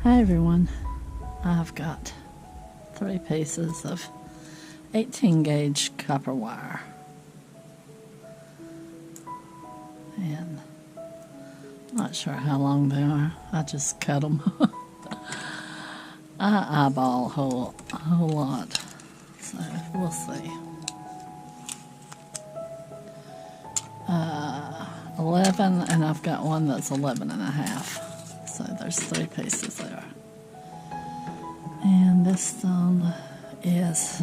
Hi everyone, I've got 3 pieces of 18 gauge copper wire, and I'm not sure how long they are. I just cut them. I eyeball a whole lot, so we'll see. 11, and I've got one that's 11 and a half. So there's 3 pieces there. And this stone is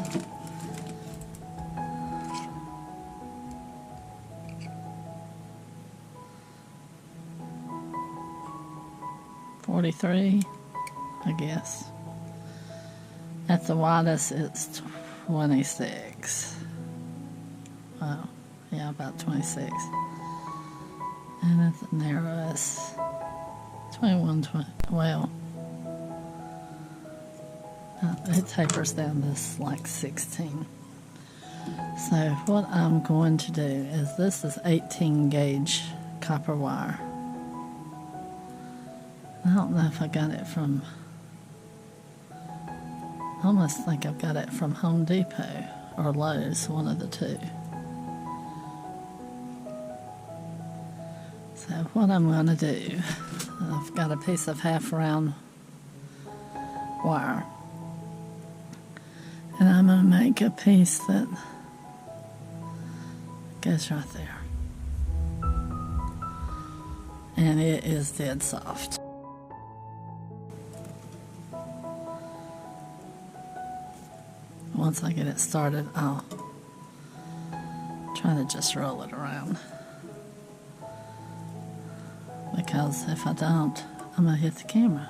$43, I guess. At the widest, it's 26. Well, yeah, about 26. And at the narrowest, 21, well, it tapers down to like 16. So what I'm going to do is, this is 18 gauge copper wire. I don't know if I got it from, I almost think I've got it from Home Depot or Lowe's, one of the two. So what I'm going to do, I've got a piece of half round wire, and I'm going to make a piece that goes right there, and it is dead soft. Once I get it started, I'll try to just roll it around, because if I don't, I'm going to hit the camera.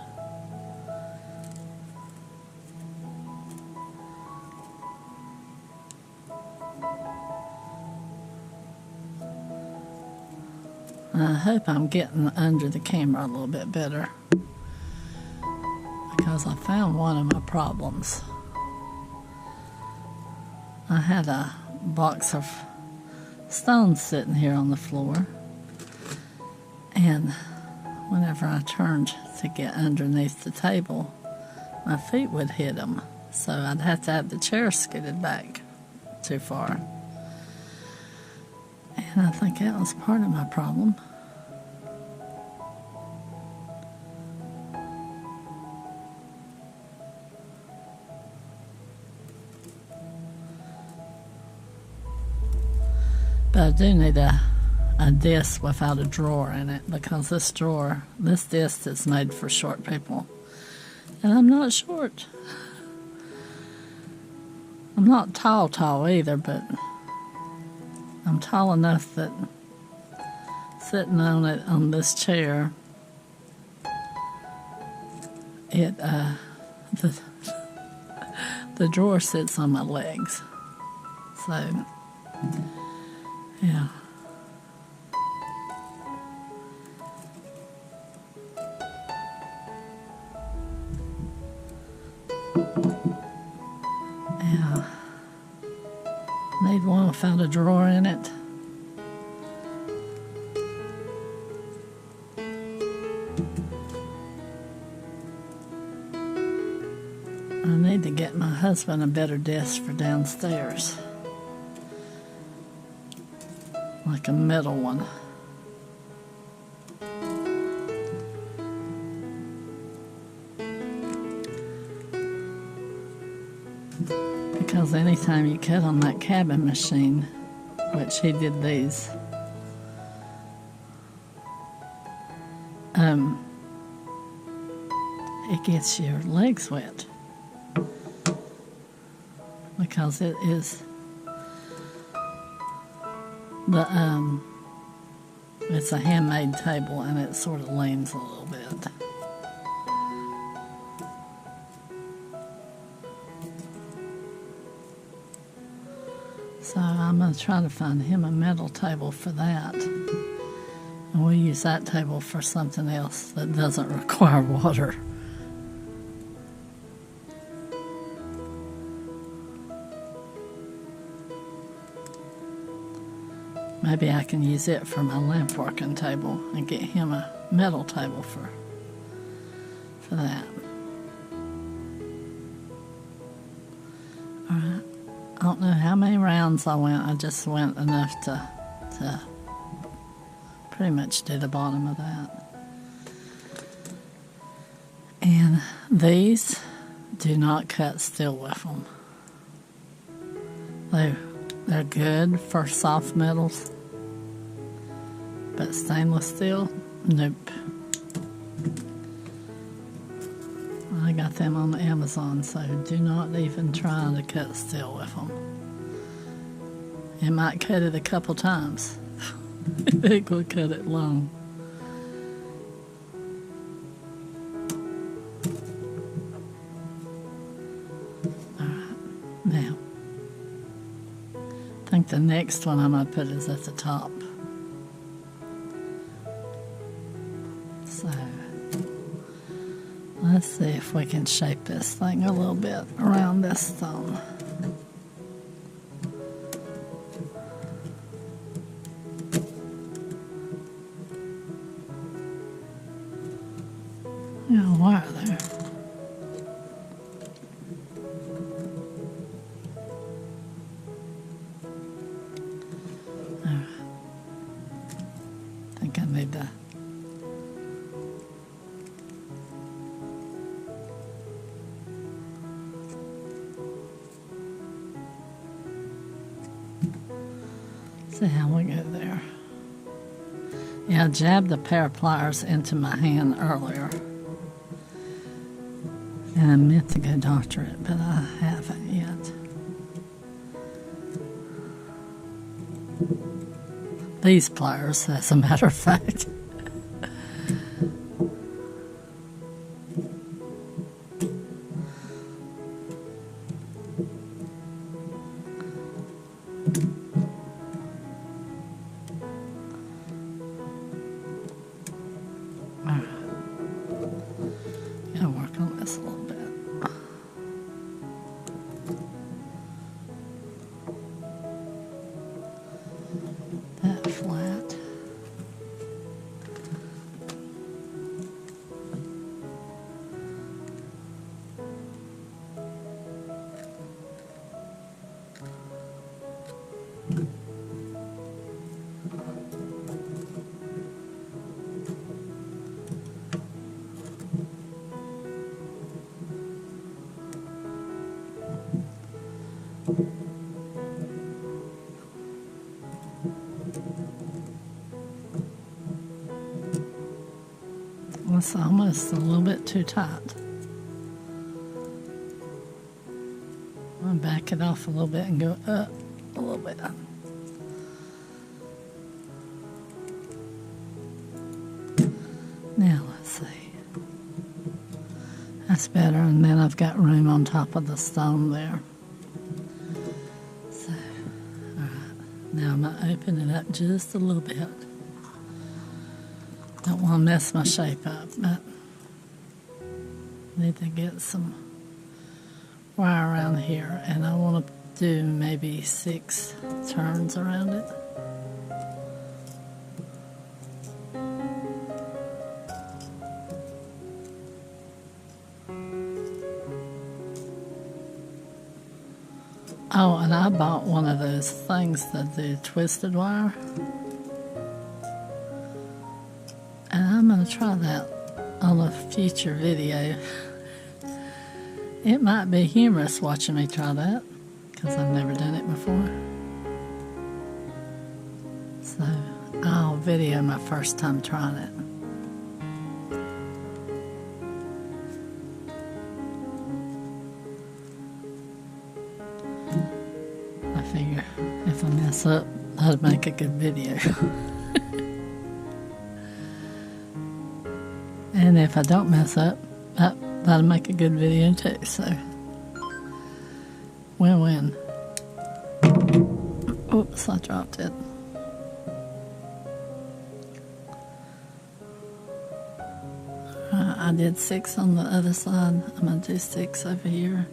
I hope I'm getting under the camera a little bit better, because I found one of my problems. I had a box of stones sitting here on the floor, and whenever I turned to get underneath the table, my feet would hit them, so I'd have to have the chair scooted back too far. And I think that was part of my problem. But I do need a disc without a drawer in it, because this disc is made for short people. And I'm not short. I'm not tall either, but I'm tall enough that sitting on it on this chair, the drawer sits on my legs. So yeah. Yeah. Need one without a drawer in it. I need to get my husband a better desk for downstairs. Like a metal one. Because anytime you cut on that cabin machine, which he did these, it gets your legs wet. Because it is it's a handmade table, and it sort of leans a little bit. So I'm going to try to find him a metal table for that. And we'll use that table for something else that doesn't require water. Maybe I can use it for my lamp working table and get him a metal table for that. Alright, I don't know how many rounds I went. I just went enough to pretty much do the bottom of that. And these, do not cut steel with them. They're good for soft metals, but stainless steel, nope. I got them on Amazon, so do not even try to cut steel with them. It might cut it a couple times. It will cut it long. Alright, now, I think the next one I'm going to put is at the top. So, let's see if we can shape this thing a little bit around this stone. Got a wire there. Alright. I think I need to see how we go there. Yeah, I jabbed a pair of pliers into my hand earlier. And I meant to go doctor it, but I haven't yet. These pliers, as a matter of fact. Gotta work on this a little bit. That flat. It's almost a little bit too tight. I'm going to back it off a little bit and go up a little bit. Now let's see. That's better, and then I've got room on top of the stone there. So, alright. Now I'm going to open it up just a little bit. Don't want to mess my shape up, but need to get some wire around here, and I want to do maybe 6 turns around it. Oh, and I bought one of those things that do twisted wire. And I'm going to try that on a future video. It might be humorous watching me try that, because I've never done it before. So I'll video my first time trying it. I figure if I mess up, that'd make a good video. And if I don't mess up, that'll make a good video too, so win-win. Oops, I dropped it. I did 6 on the other side. I'm going to do 6 over here.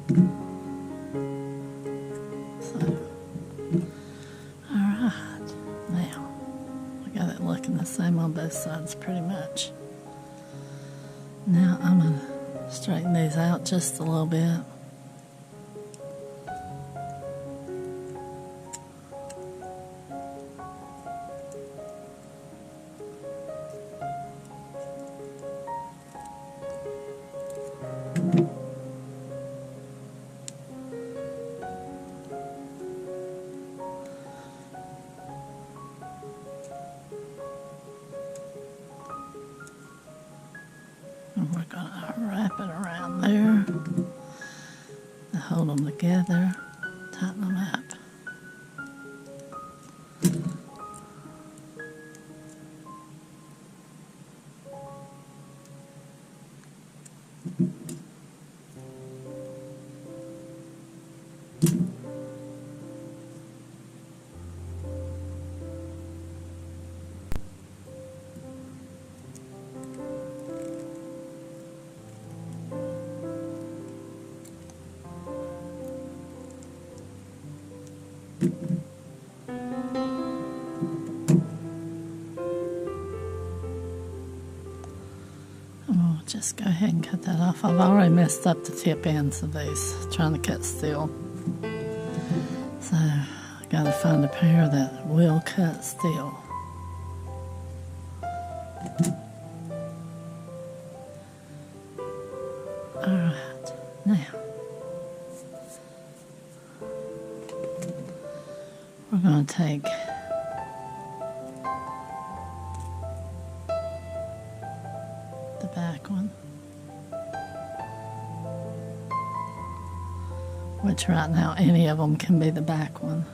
So, alright, now I got it looking the same on both sides pretty much. Now I'm going to straighten these out just a little bit. And we're going to wrap it around there to hold them together, tighten them up. Oh, just go ahead and cut that off. I've already messed up the tip ends of these trying to cut steel. So I gotta find a pair that will cut steel. Alright, now we're gonna take the back one, which right now any of them can be the back one.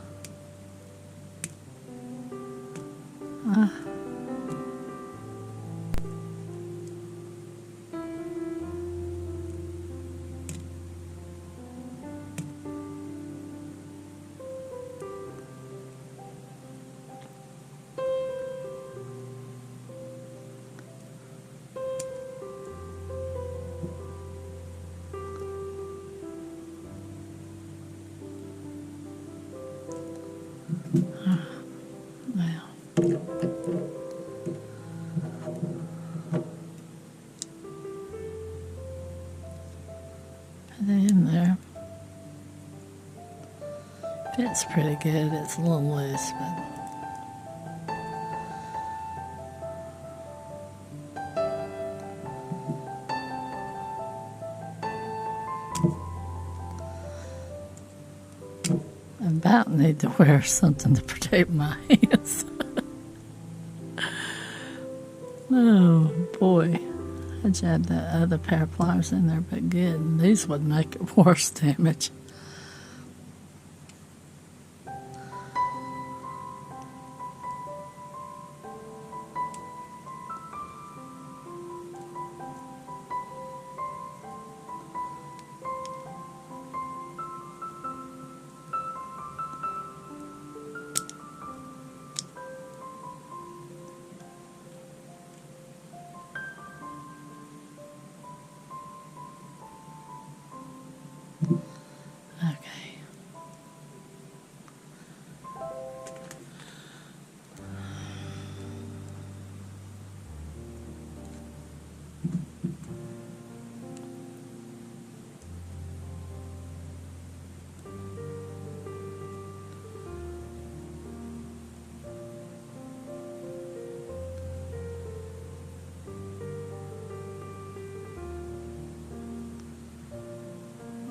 Now, put it in there. Fits pretty good. It's a little loose, but I about need to wear something to protect my hands. Oh boy, I jabbed that other pair of pliers in there, but good. These would make it worse damage. Okay.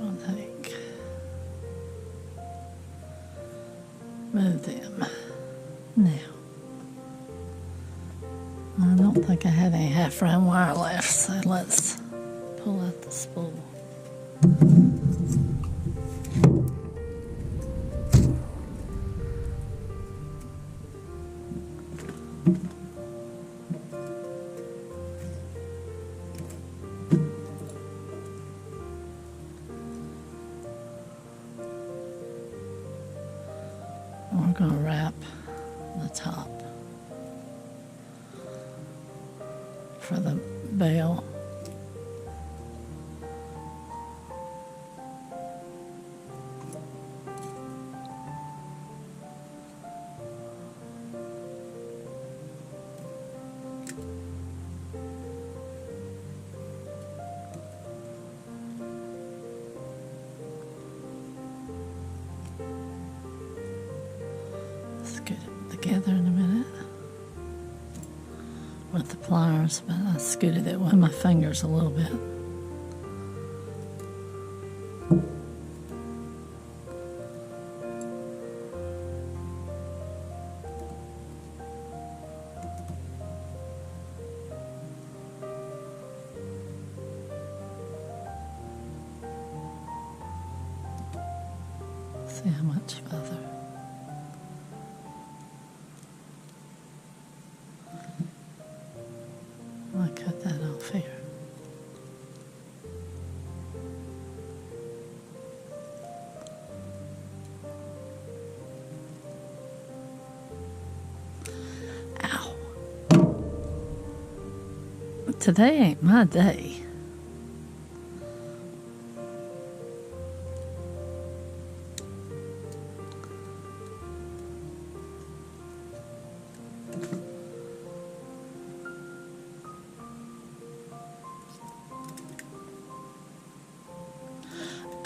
I'll take, move them. Now, I don't think I have any half round wire left, so let's pull out the spool. We're going to wrap the top for the bell. together in a minute with the pliers, but I scooted it with my fingers a little bit. See how much further. I'll cut that off here. Ow. Today ain't my day.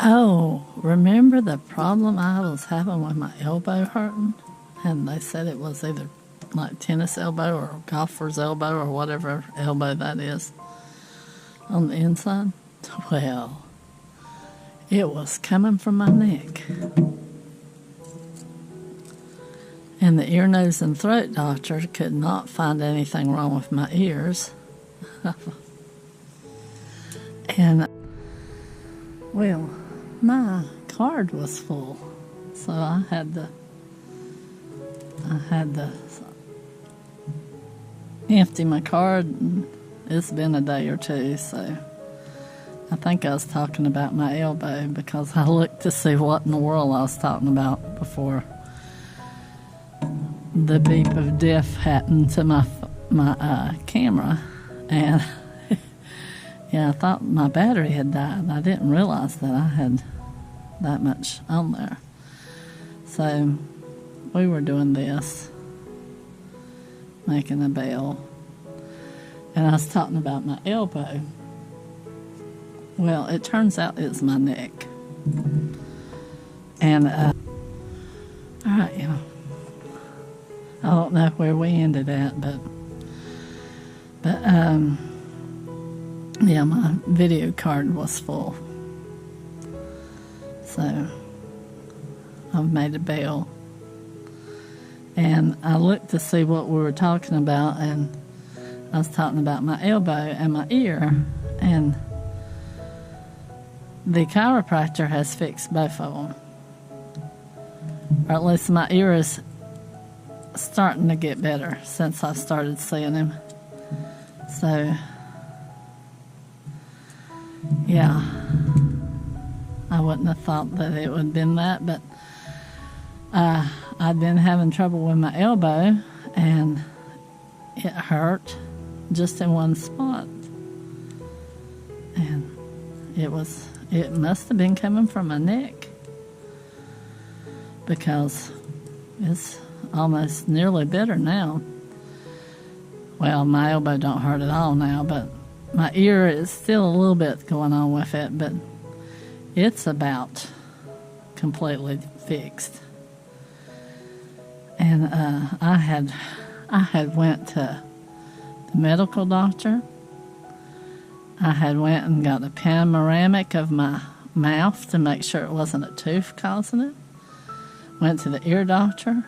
Oh, remember the problem I was having with my elbow hurting? And they said it was either like tennis elbow or golfer's elbow or whatever elbow that is on the inside. Well, it was coming from my neck. And the ear, nose, and throat doctor could not find anything wrong with my ears. And, well, my card was full, so I had to empty my card, and it's been a day or two, so I think I was talking about my elbow because I looked to see what in the world I was talking about before the beep of death happened to my camera, and yeah, I thought my battery had died. I didn't realize that I had that much on there. So we were doing this, making a bell, and I was talking about my elbow. Well, it turns out it's my neck. And, all right, you know, I don't know where we ended at, but yeah, my video card was full. So I've made a bell. And I looked to see what we were talking about, and I was talking about my elbow and my ear, and the chiropractor has fixed both of them. Or at least my ear is starting to get better since I started seeing him. So, yeah, I wouldn't have thought that it would have been that, but I'd been having trouble with my elbow, and it hurt just in one spot. And it must have been coming from my neck, because it's almost nearly better now. Well, my elbow don't hurt at all now, but my ear is still a little bit going on with it, but it's about completely fixed. And I had went to the medical doctor. I had went and got a panoramic of my mouth to make sure it wasn't a tooth causing it. Went to the ear doctor.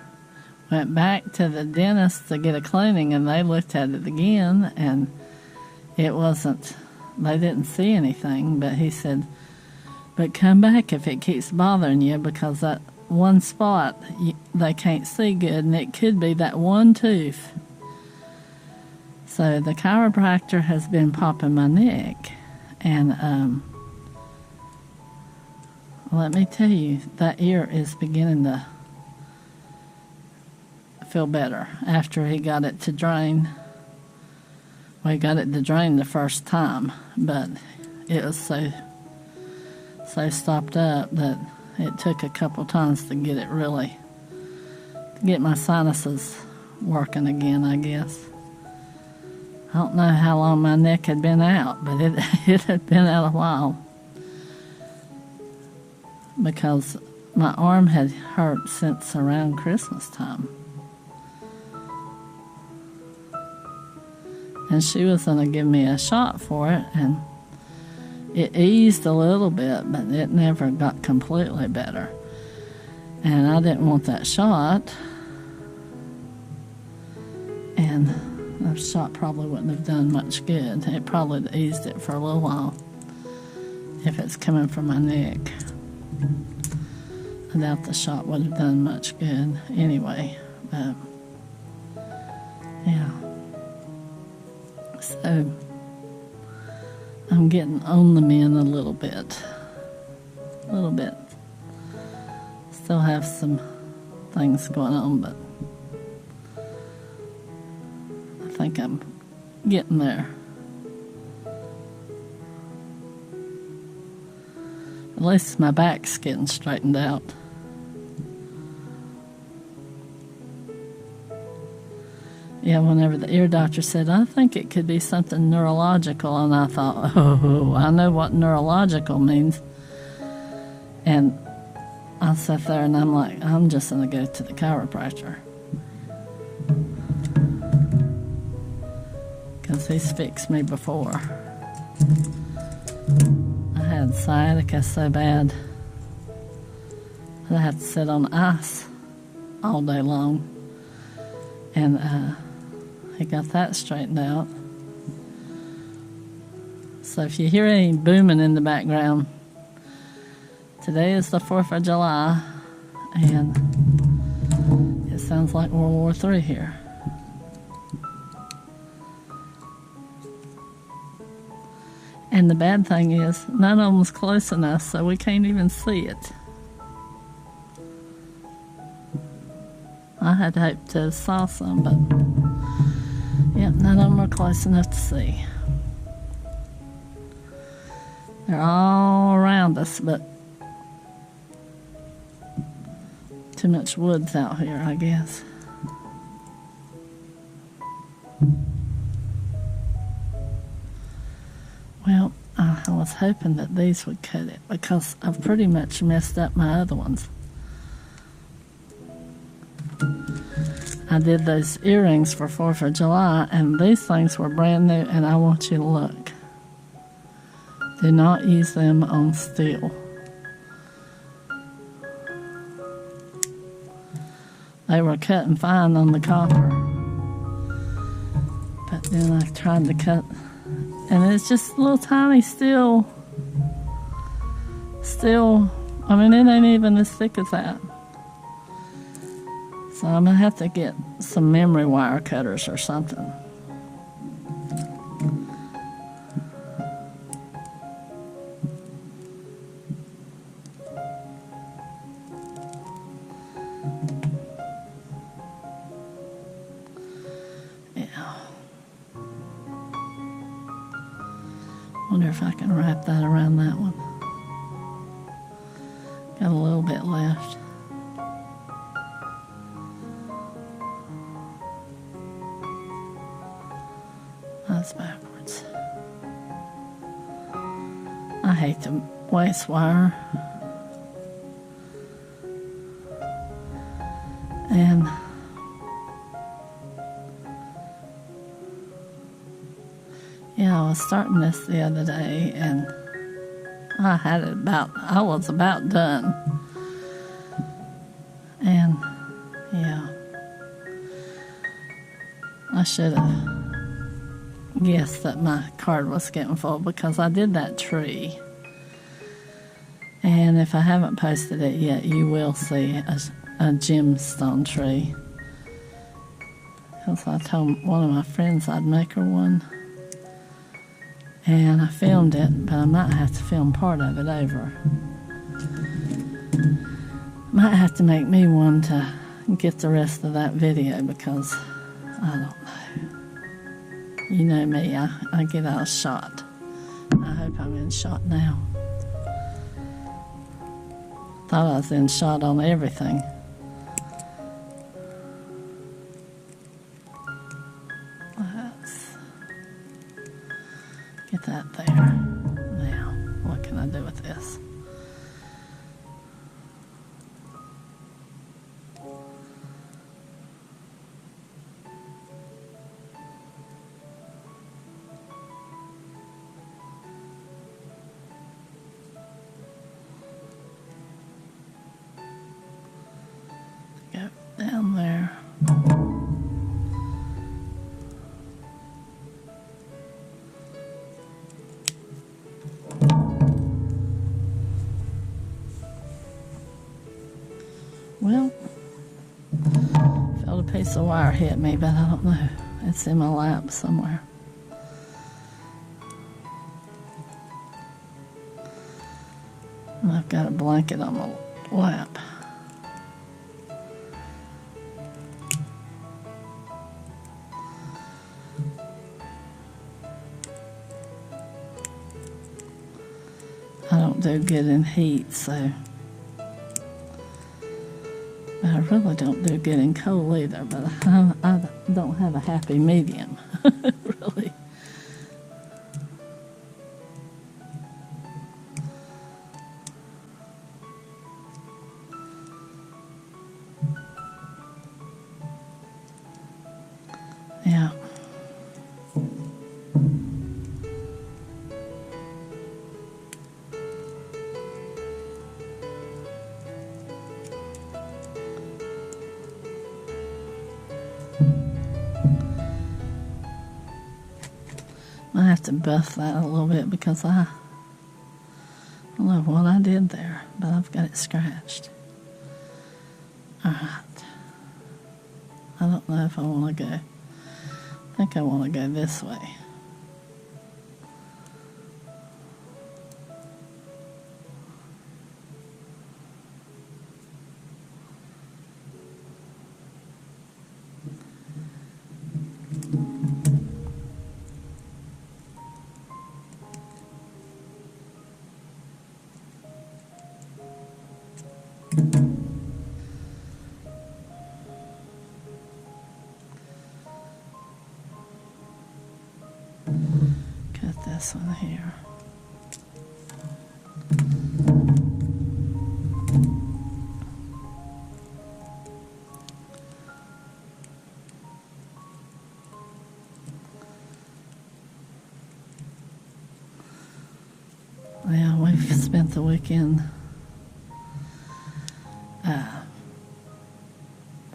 Went back to the dentist to get a cleaning, and they looked at it again, and it wasn't, they didn't see anything, but he said, but come back if it keeps bothering you, because that one spot, they can't see good, and it could be that one tooth. So the chiropractor has been popping my neck, and let me tell you, that ear is beginning to feel better after he got it to drain. Well, he got it to drain the first time, but it was so stopped up that it took a couple times to get it really, to get my sinuses working again, I guess. I don't know how long my neck had been out, but it had been out a while, because my arm had hurt since around Christmas time. and she was going to give me a shot for it, and it eased a little bit, but it never got completely better. And I didn't want that shot, and the shot probably wouldn't have done much good. It probably eased it for a little while if it's coming from my neck. I doubt the shot would have done much good anyway, but yeah. So I'm getting on the men a little bit. Still have some things going on, but I think I'm getting there. At least my back's getting straightened out. Yeah, whenever the ear doctor said, I think it could be something neurological, and I thought, oh, I know what neurological means. And I sat there and I'm like, I'm just going to go to the chiropractor. Because he's fixed me before. I had sciatica so bad that I had to sit on ice all day long. And he got that straightened out. So if you hear any booming in the background, today is the 4th of July, and it sounds like World War III here. And the bad thing is, none of them's close enough, so we can't even see it. I had hoped to have saw some, but yep, none of them are close enough to see. They're all around us, but too much woods out here, I guess. Well, I was hoping that these would cut it, because I've pretty much messed up my other ones. I did those earrings for 4th of July, and these things were brand new, and I want you to look. Do not use them on steel. They were cutting fine on the copper, but then I tried to cut, and it's just a little tiny steel, I mean, it ain't even as thick as that. So I'm going to have to get some memory wire cutters or something. Yeah. Wonder if I can wrap that around that one. Got a little bit left. That's backwards. I hate the waist wire. And yeah, I was starting this the other day, and I was about done. And yeah, I should have guessed that my card was getting full, because I did that tree. And if I haven't posted it yet, you will see a gemstone tree. Because I told one of my friends I'd make her one. And I filmed it, but I might have to film part of it over. Might have to make me one to get the rest of that video, because I don't know. You know me, I get out of shot. I hope I'm in shot now. Thought I was in shot on everything. Let's get that there. Now, what can I do with this? down there. Well, felt a piece of wire hit me, but I don't know. It's in my lap somewhere. And I've got a blanket on my lap. I don't do good in heat, so. But I really don't do good in cold either, but I don't have a happy medium, really. Yeah. I have to buff that a little bit because I don't know what I did there, but I've got it scratched. Alright. I don't know if I want to go. I think I want to go this way. Cut this one here. Yeah, we've spent the weekend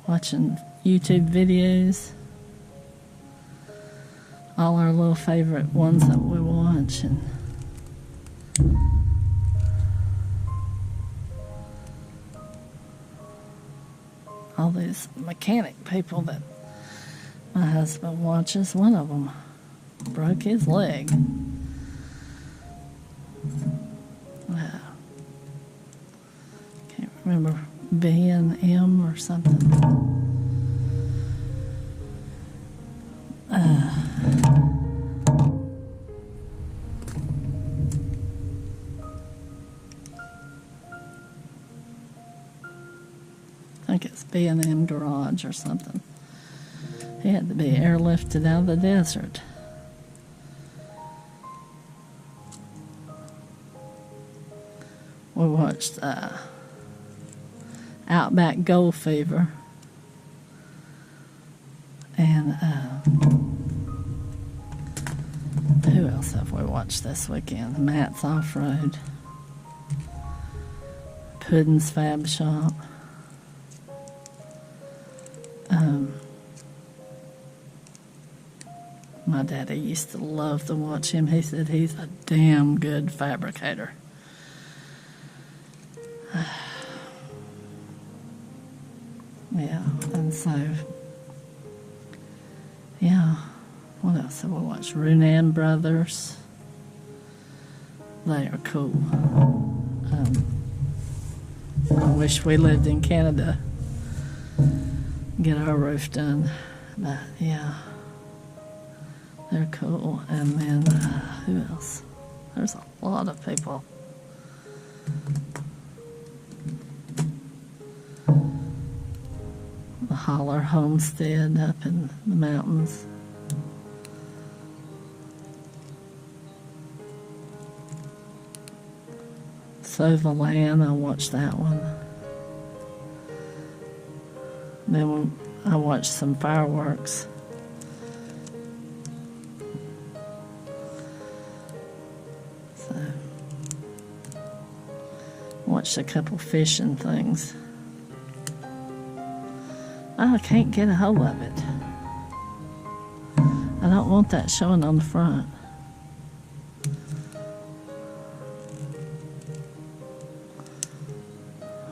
watching YouTube videos. All our little favorite ones that we watch, and all these mechanic people that my husband watches. One of them broke his leg. Can't remember, B&M or something. I think it's B&M Garage or something. He had to be airlifted out of the desert. We watched Outback Gold Fever. And who else have we watched this weekend? Matt's Off-Road. Puddin's Fab Shop. My daddy used to love to watch him. He said he's a damn good fabricator. Yeah, and so, yeah, what else have we watched? Runan Brothers. They are cool. I wish we lived in Canada. Get our roof done. But, yeah, they're cool. And then, who else? There's a lot of people. The Holler Homestead up in the mountains. Sovaland, I watched that one. Then I watched some fireworks. So, watched a couple fishing things. I can't get a hold of it. I don't want that showing on the front.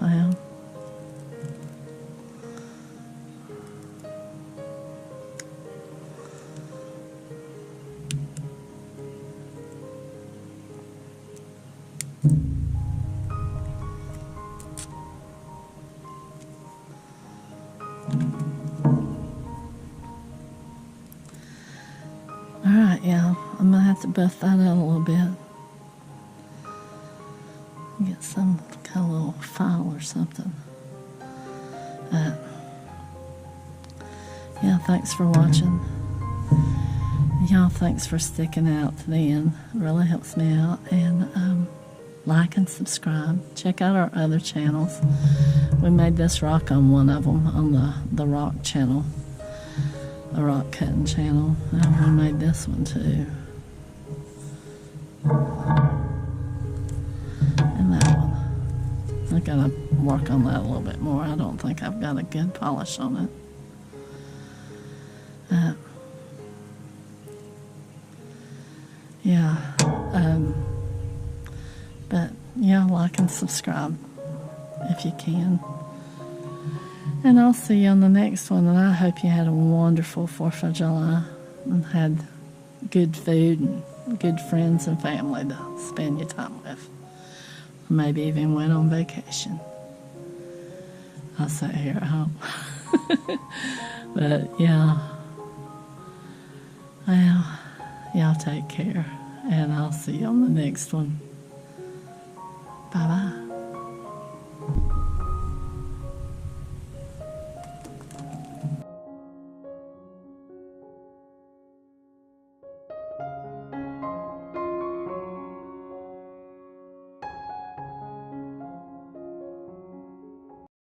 Well, alright, yeah, I'm gonna have to buff that out a little bit. Get some kind of little file or something. Yeah, thanks for watching. Y'all, thanks for sticking out to the end. It really helps me out. And like and subscribe. Check out our other channels. We made this rock on one of them, on the rock channel, the rock cutting channel. And we made this one too. And that one. I gotta work on that a little bit more. I don't think I've got a good polish on it. Yeah. But yeah, like and subscribe if you can. And I'll see you on the next one. And I hope you had a wonderful 4th of July and had good food and good friends and family to spend your time with. Maybe even went on vacation. I'll sit here at home. But yeah. Well, y'all take care. And I'll see you on the next one. Bye-bye.